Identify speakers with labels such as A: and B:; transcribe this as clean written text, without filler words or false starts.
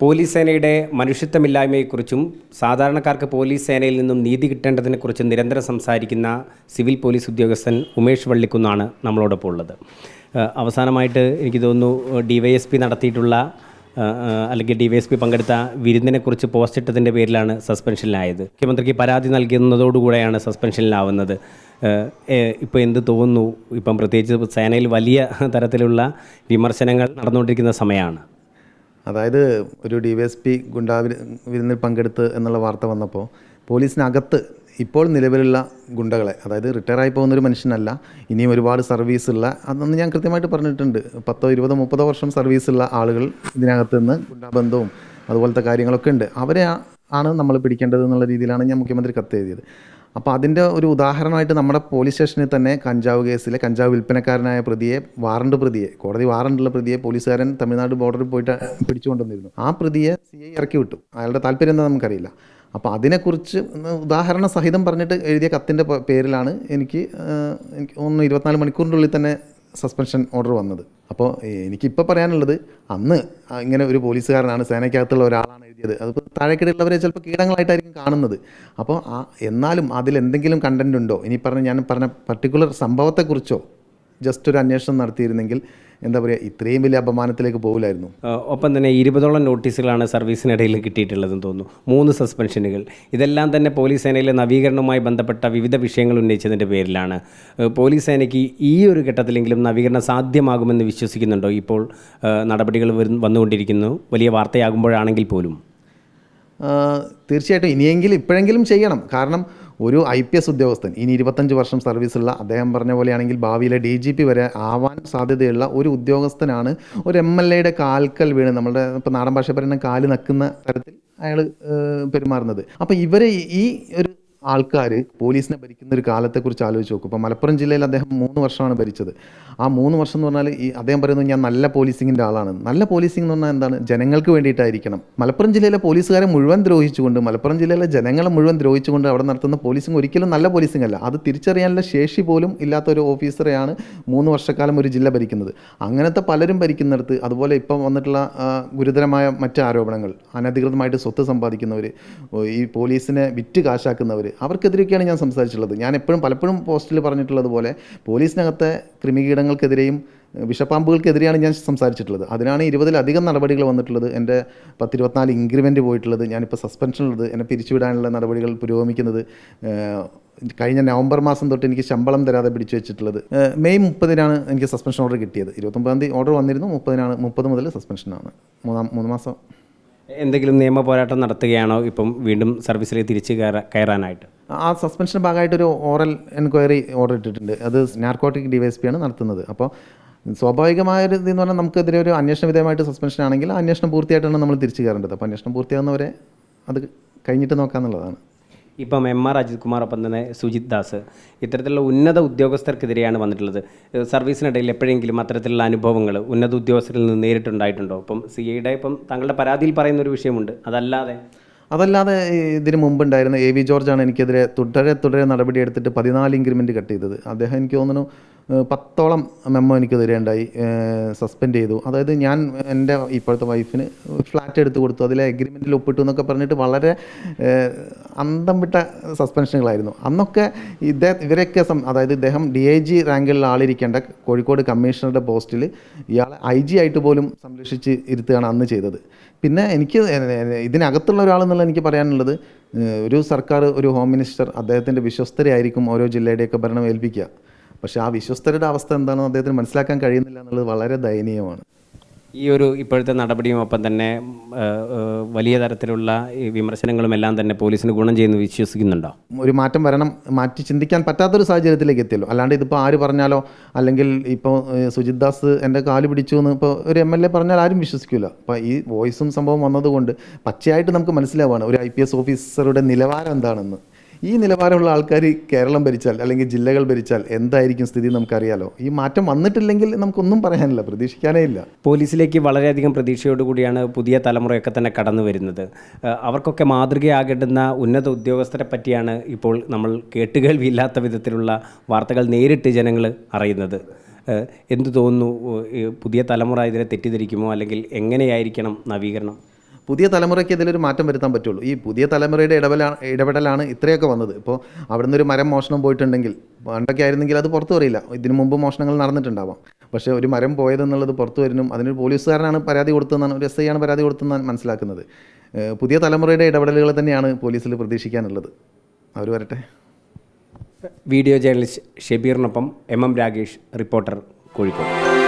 A: Police സേനയുടെ മനുഷ്യത്വമില്ലായ്മയെക്കുറിച്ചും സാധാരണക്കാർക്ക് police സേനയിൽ നിന്നും നീതി കിട്ടേണ്ടതിനെക്കുറിച്ചും നിരന്തരം സംസാരിക്കുന്ന സിവിൽ പോലീസ് ഉദ്യോഗസ്ഥൻ ഉമേഷ് വള്ളിക്കുന്നാണ് നമ്മളോടൊപ്പം ഉള്ളത്. അവസാനമായിട്ട് എനിക്ക് തോന്നുന്നു DYSP നടത്തിയിട്ടുള്ള അല്ലെങ്കിൽ DYSP പങ്കെടുത്ത വിരുന്നിനെക്കുറിച്ച് പോസ്റ്റ് ഇട്ടതിൻ്റെ പേരിലാണ് സസ്പെൻഷനിലായത്. മുഖ്യമന്ത്രിക്ക് പരാതി നൽകുന്നതോടുകൂടെയാണ് സസ്പെൻഷനിലാവുന്നത്. ഇപ്പോൾ എന്ത് തോന്നുന്നു? ഇപ്പം പ്രത്യേകിച്ച് സേനയിൽ വലിയ തരത്തിലുള്ള വിമർശനങ്ങൾ നടന്നുകൊണ്ടിരിക്കുന്ന സമയമാണ്.
B: അതായത് ഒരു DYSP വിരുന്നിൽ പങ്കെടുത്ത് എന്നുള്ള വാർത്ത വന്നപ്പോൾ പോലീസിനകത്ത് ഇപ്പോൾ നിലവിലുള്ള ഗുണ്ടകളെ, അതായത് റിട്ടയറായി പോകുന്നൊരു മനുഷ്യനല്ല, ഇനിയും ഒരുപാട് സർവീസുള്ള, അതൊന്ന് ഞാൻ കൃത്യമായിട്ട് പറഞ്ഞിട്ടുണ്ട്, 10, 20, 30 വർഷം സർവീസുള്ള ആളുകൾ ഇതിനകത്ത് നിന്ന് ഗുണ്ടാബന്ധവും അതുപോലത്തെ കാര്യങ്ങളൊക്കെ ഉണ്ട്. അവരെ ആണ് നമ്മൾ പിടിക്കേണ്ടത് എന്നുള്ള രീതിയിലാണ് ഞാൻ മുഖ്യമന്ത്രി കത്ത് എഴുതിയത്. അപ്പോൾ അതിൻ്റെ ഒരു ഉദാഹരണമായിട്ട് നമ്മുടെ പോലീസ് സ്റ്റേഷനിൽ തന്നെ കഞ്ചാവ് കേസിലെ കഞ്ചാവ് വിൽപ്പനക്കാരനായ പ്രതിയെ, കോടതി വാറണ്ടുള്ള പ്രതിയെ പോലീസുകാരൻ തമിഴ്നാട് ബോർഡറിൽ പോയിട്ട് പിടിച്ചുകൊണ്ടുവന്നിരുന്നു. ആ പ്രതിയെ CI ഇറക്കി വിട്ടു. അയാളുടെ താല്പര്യം എന്താ നമുക്കറിയില്ല. അപ്പോൾ അതിനെക്കുറിച്ച് ഉദാഹരണ സഹിതം പറഞ്ഞിട്ട് എഴുതിയ കത്തിൻ്റെ പേരിലാണ് എനിക്ക് 24 മണിക്കൂറിൻ്റെ ഉള്ളിൽ തന്നെ സസ്പെൻഷൻ ഓർഡർ വന്നത്. അപ്പോൾ എനിക്കിപ്പോൾ പറയാനുള്ളത്, അന്ന് ഇങ്ങനെ ഒരു പോലീസുകാരനാണ്, സേനയ്ക്കകത്തുള്ള ഒരാളാണ് എഴുതിയത്. അതിപ്പോൾ താഴേക്കിടയുള്ളവരെ ചിലപ്പോൾ കീടങ്ങളായിട്ടായിരിക്കും കാണുന്നത്. അപ്പോൾ എന്നാലും അതിലെന്തെങ്കിലും കണ്ടൻ്റ് ഉണ്ടോ, ഞാൻ പറഞ്ഞ പർട്ടിക്കുലർ സംഭവത്തെക്കുറിച്ചോ ജസ്റ്റ് ഒരു അന്വേഷണം നടത്തിയിരുന്നെങ്കിൽ എന്താ പറയുക, ഇത്രയും വലിയ അപമാനത്തിലേക്ക് പോകില്ലായിരുന്നു.
A: ഒപ്പം തന്നെ 20ഓളം നോട്ടീസുകളാണ് സർവീസിനിടയിൽ കിട്ടിയിട്ടുള്ളതെന്ന് തോന്നുന്നു. 3 സസ്പെൻഷനുകൾ. ഇതെല്ലാം തന്നെ പോലീസ് സേനയിലെ നവീകരണവുമായി ബന്ധപ്പെട്ട വിവിധ വിഷയങ്ങൾ ഉന്നയിച്ചതിൻ്റെ പേരിലാണ്. പോലീസ് സേനയ്ക്ക് ഈ ഒരു ഘട്ടത്തിലെങ്കിലും നവീകരണം സാധ്യമാകുമെന്ന് വിശ്വസിക്കുന്നുണ്ടോ? ഇപ്പോൾ നടപടികൾ വന്നുകൊണ്ടിരിക്കുന്നു, വലിയ വാർത്തയാകുമ്പോഴാണെങ്കിൽ പോലും.
B: തീർച്ചയായിട്ടും ഇപ്പോഴെങ്കിലും ചെയ്യണം. കാരണം ഒരു IPS ഉദ്യോഗസ്ഥൻ, ഇനി 25 വർഷം സർവീസുള്ള, അദ്ദേഹം പറഞ്ഞ പോലെയാണെങ്കിൽ ഭാവിയിലെ DGP വരെ ആവാൻ സാധ്യതയുള്ള ഒരു ഉദ്യോഗസ്ഥനാണ് ഒരു MLAയുടെ കാൽക്കൽ വീണ്, നമ്മളുടെ ഇപ്പോൾ നാടൻ ഭാഷ പറയുന്ന കാല് നക്കുന്ന തരത്തിൽ അയാൾ പെരുമാറുന്നത്. അപ്പോൾ ഇവരെ ഈ ഒരു ആൾക്കാർ പോലീസിനെ ഭരിക്കുന്ന ഒരു കാലത്തെക്കുറിച്ച് ആലോചിച്ച് നോക്കും. ഇപ്പോൾ മലപ്പുറം ജില്ലയിൽ അദ്ദേഹം 3 വർഷമാണ് ഭരിച്ചത്. ആ 3 വർഷം എന്ന് പറഞ്ഞാൽ അദ്ദേഹം പറയുന്നത് ഞാൻ നല്ല പോലീസിങ്ങിൻ്റെ ആളാണ്. നല്ല പോലീസിംഗ് എന്ന് പറഞ്ഞാൽ എന്താണ്? ജനങ്ങൾക്ക് വേണ്ടിയിട്ടായിരിക്കണം. മലപ്പുറം ജില്ലയിലെ പോലീസുകാരെ മുഴുവൻ ദ്രോഹിച്ചുകൊണ്ട്, മലപ്പുറം ജില്ലയിലെ ജനങ്ങളെ മുഴുവൻ ദ്രോഹിച്ചുകൊണ്ട് അവിടെ നടത്തുന്ന പോലീസിംഗ് ഒരിക്കലും നല്ല പോലീസിംഗ് അല്ല. അത് തിരിച്ചറിയാനുള്ള ശേഷി പോലും ഇല്ലാത്ത ഒരു ഓഫീസറെയാണ് 3 വർഷക്കാലം ഒരു ജില്ല ഭരിക്കുന്നത്. അങ്ങനത്തെ പലരും ഭരിക്കുന്നിടത്ത്, അതുപോലെ ഇപ്പം വന്നിട്ടുള്ള ഗുരുതരമായ മറ്റ് ആരോപണങ്ങൾ, അനധികൃതമായിട്ട് സ്വത്ത് സമ്പാദിക്കുന്നവർ, ഈ പോലീസിനെ വിറ്റ് കാശാക്കുന്നവർ, അവർക്കെതിരെയൊക്കെയാണ് ഞാൻ സംസാരിച്ചിട്ടുള്ളത്. ഞാൻ പലപ്പോഴും പോസ്റ്റിൽ പറഞ്ഞിട്ടുള്ളത് പോലെ പോലീസിനകത്തെ കൃമികീടങ്ങൾക്കെതിരെയും വിഷപ്പാമ്പുകൾക്കെതിരെയാണ് ഞാൻ സംസാരിച്ചിട്ടുള്ളത്. അതിനാണ് 20-ലധികം നടപടികൾ വന്നിട്ടുള്ളത്. എൻ്റെ 10-24 ഇൻക്രിമെൻറ്റ് പോയിട്ടുള്ളത്, ഞാനിപ്പോൾ സസ്പെൻഷനുള്ളത്, എന്നെ പിരിച്ചുവിടാനുള്ള നടപടികൾ പുരോഗമിക്കുന്നത്, കഴിഞ്ഞ നവംബർ മാസം തൊട്ട് എനിക്ക് ശമ്പളം തരാതെ പിടിച്ചു വെച്ചിട്ടുള്ളത്. മെയ് 30-നാണ് എനിക്ക് സസ്പെൻഷൻ ഓർഡർ കിട്ടിയത്. 29-ാം തീയതി ഓർഡർ വന്നിരുന്നു, 30 മുതൽ സസ്പെൻഷനാണ്. 3 മാസം.
A: എന്തെങ്കിലും നിയമ പോരാട്ടം നടത്തുകയാണോ ഇപ്പം വീണ്ടും സർവീസിലേക്ക് തിരിച്ച് കയറാനായിട്ട്?
B: ആ സസ്പെൻഷന് ഭാഗമായിട്ടൊരു ഓറൽ എൻക്വയറി ഓർഡർ ഇട്ടിട്ടുണ്ട്. അത് നാർക്കോട്ടിക് DYSP ആണ് നടത്തുന്നത്. അപ്പോൾ സ്വാഭാവികമായ ഒരു ഇതെന്ന് പറഞ്ഞാൽ നമുക്കെതിരെ ഒരു അന്വേഷണ വിധേയമായിട്ട് സസ്പെൻഷൻ ആണെങ്കിൽ അന്വേഷണം പൂർത്തിയായിട്ടാണ് നമ്മൾ തിരിച്ചു കയറേണ്ടത്. അപ്പോൾ അന്വേഷണം പൂർത്തിയാകുന്നവരെ അത് കഴിഞ്ഞിട്ട് നോക്കാമെന്നുള്ളതാണ്.
A: ഇപ്പം MR അജിത് കുമാർ, ഒപ്പം തന്നെ സുജിത് ദാസ്, ഇത്തരത്തിലുള്ള ഉന്നത ഉദ്യോഗസ്ഥർക്കെതിരെയാണ് വന്നിട്ടുള്ളത്. സർവീസിനിടയിൽ എപ്പോഴെങ്കിലും അത്തരത്തിലുള്ള അനുഭവങ്ങൾ ഉന്നത ഉദ്യോഗസ്ഥരിൽ നിന്ന് നേരിട്ടുണ്ടായിട്ടുണ്ടോ? ഇപ്പം CIയുടെ താങ്കളുടെ പരാതിയിൽ പറയുന്നൊരു വിഷയമുണ്ട്.
B: അതല്ലാതെ ഇതിന് മുമ്പുണ്ടായിരുന്ന AV ജോർജാണ് എനിക്കെതിരെ തുടരെ നടപടിയെടുത്തിട്ട് 14 ഇൻക്രിമെൻറ്റ് കട്ട് ചെയ്തത്. അദ്ദേഹം എനിക്ക് തോന്നുന്നു 10ഓളം മെമ്മോ എനിക്കെതിരെ ഉണ്ടായി, സസ്പെൻഡ് ചെയ്തു. അതായത് ഞാൻ എൻ്റെ ഇപ്പോഴത്തെ വൈഫിന് ഫ്ലാറ്റ് എടുത്ത് കൊടുത്തു, അതിലെ എഗ്രിമെൻറ്റിൽ ഒപ്പിട്ടു എന്നൊക്കെ പറഞ്ഞിട്ട് വളരെ അന്തം വിട്ട സസ്പെൻഷനുകളായിരുന്നു. അന്നൊക്കെ ഇവരൊക്കെ അതായത് ഇദ്ദേഹം DIG റാങ്കിലുള്ള ആളിരിക്കേണ്ട കോഴിക്കോട് കമ്മീഷണറുടെ പോസ്റ്റിൽ ഇയാളെ IG ആയിട്ട് പോലും സംരക്ഷിച്ച് ഇരുത്തുകയാണ് അന്ന് ചെയ്തത്. പിന്നെ എനിക്ക് ഇതിനകത്തുള്ള ഒരാളെന്നുള്ള എനിക്ക് പറയാനുള്ളത്, ഒരു സർക്കാർ, ഒരു ഹോം മിനിസ്റ്റർ അദ്ദേഹത്തിൻ്റെ വിശ്വസ്തരായിരിക്കും ഓരോ ജില്ലയുടെയൊക്കെ ഭരണം ഏൽപ്പിക്കുക. പക്ഷേ ആ വിശ്വസ്തരുടെ അവസ്ഥ എന്താണെന്ന് അദ്ദേഹത്തിന് മനസ്സിലാക്കാൻ കഴിയുന്നില്ല എന്നുള്ളത് വളരെ ദയനീയമാണ്.
A: ഈ ഒരു ഇപ്പോഴത്തെ നടപടിയും ഒപ്പം തന്നെ വലിയ തരത്തിലുള്ള വിമർശനങ്ങളും എല്ലാം തന്നെ പോലീസിന് ഗുണം ചെയ്യുന്നു വിശ്വസിക്കുന്നുണ്ടോ?
B: ഒരു മാറ്റം വരണം, മാറ്റി ചിന്തിക്കാൻ പറ്റാത്തൊരു സാഹചര്യത്തിലേക്ക് എത്തിയല്ലോ. അല്ലാണ്ട് ഇതിപ്പോൾ ആര് പറഞ്ഞാലോ, അല്ലെങ്കിൽ ഇപ്പോൾ സുജിത് ദാസ് എൻ്റെ കാല് പിടിച്ചു എന്ന് ഇപ്പോൾ ഒരു MLA പറഞ്ഞാൽ ആരും വിശ്വസിക്കില്ല. അപ്പോൾ ഈ വോയിസും സംഭവം വന്നതുകൊണ്ട് പച്ചയായിട്ട് നമുക്ക് മനസ്സിലാവുകയാണ് ഒരു IPS ഓഫീസറുടെ നിലവാരം എന്താണെന്ന്. ഈ നിലവാരമുള്ള ആൾക്കാർ കേരളം ഭരിച്ചാൽ അല്ലെങ്കിൽ ജില്ലകൾ ഭരിച്ചാൽ എന്തായിരിക്കും സ്ഥിതി നമുക്കറിയാലോ. ഈ മാറ്റം വന്നിട്ടില്ലെങ്കിൽ നമുക്കൊന്നും പറയാനില്ല, പ്രതീക്ഷിക്കാനേ ഇല്ല.
A: പോലീസിലേക്ക് വളരെയധികം പ്രതീക്ഷയോടുകൂടിയാണ് പുതിയ തലമുറയൊക്കെ തന്നെ കടന്നു വരുന്നത്. അവർക്കൊക്കെ മാതൃകയാകേണ്ടുന്ന ഉന്നത ഉദ്യോഗസ്ഥരെ പറ്റിയാണ് ഇപ്പോൾ നമ്മൾ കേട്ടുകേൾവിയില്ലാത്ത വിധത്തിലുള്ള വാർത്തകൾ നേരിട്ട് ജനങ്ങൾ അറിയുന്നത്. എന്തു തോന്നുന്നു, പുതിയ തലമുറ ഇതിനെ തെറ്റിദ്ധരിക്കുമോ, അല്ലെങ്കിൽ എങ്ങനെയായിരിക്കണം നവീകരണം?
B: പുതിയ തലമുറയ്ക്ക് ഇതിലൊരു മാറ്റം വരുത്താൻ പറ്റുള്ളൂ. ഈ പുതിയ തലമുറയുടെ ഇടപെടലാണ് ഇത്രയൊക്കെ വന്നത്. ഇപ്പോൾ അവിടുന്ന് ഒരു മരം മോഷണം പോയിട്ടുണ്ടെങ്കിൽ, പണ്ടൊക്കെ ആയിരുന്നെങ്കിൽ അത് പുറത്തു വരില്ല, ഇതിനു മുമ്പ് മോഷണങ്ങൾ നടന്നിട്ടുണ്ടാവാം. പക്ഷേ ഒരു മരം പോയതെന്നുള്ളത് പുറത്തു വരുന്നു, അതിനൊരു പോലീസുകാരനാണ് പരാതി കൊടുത്തതെന്നാണ്, ഒരു SI ആണ് പരാതി കൊടുത്തതെന്നാണ് മനസ്സിലാക്കുന്നത്. പുതിയ തലമുറയുടെ ഇടപെടലുകൾ തന്നെയാണ് പോലീസിൽ പ്രതീക്ഷിക്കാനുള്ളത്. അവർ വരട്ടെ.
A: വീഡിയോ ജേർണലിസ്റ്റ് ഷെബീറിനൊപ്പം MM രാഗേഷ്, റിപ്പോർട്ടർ, കോഴിക്കോട്.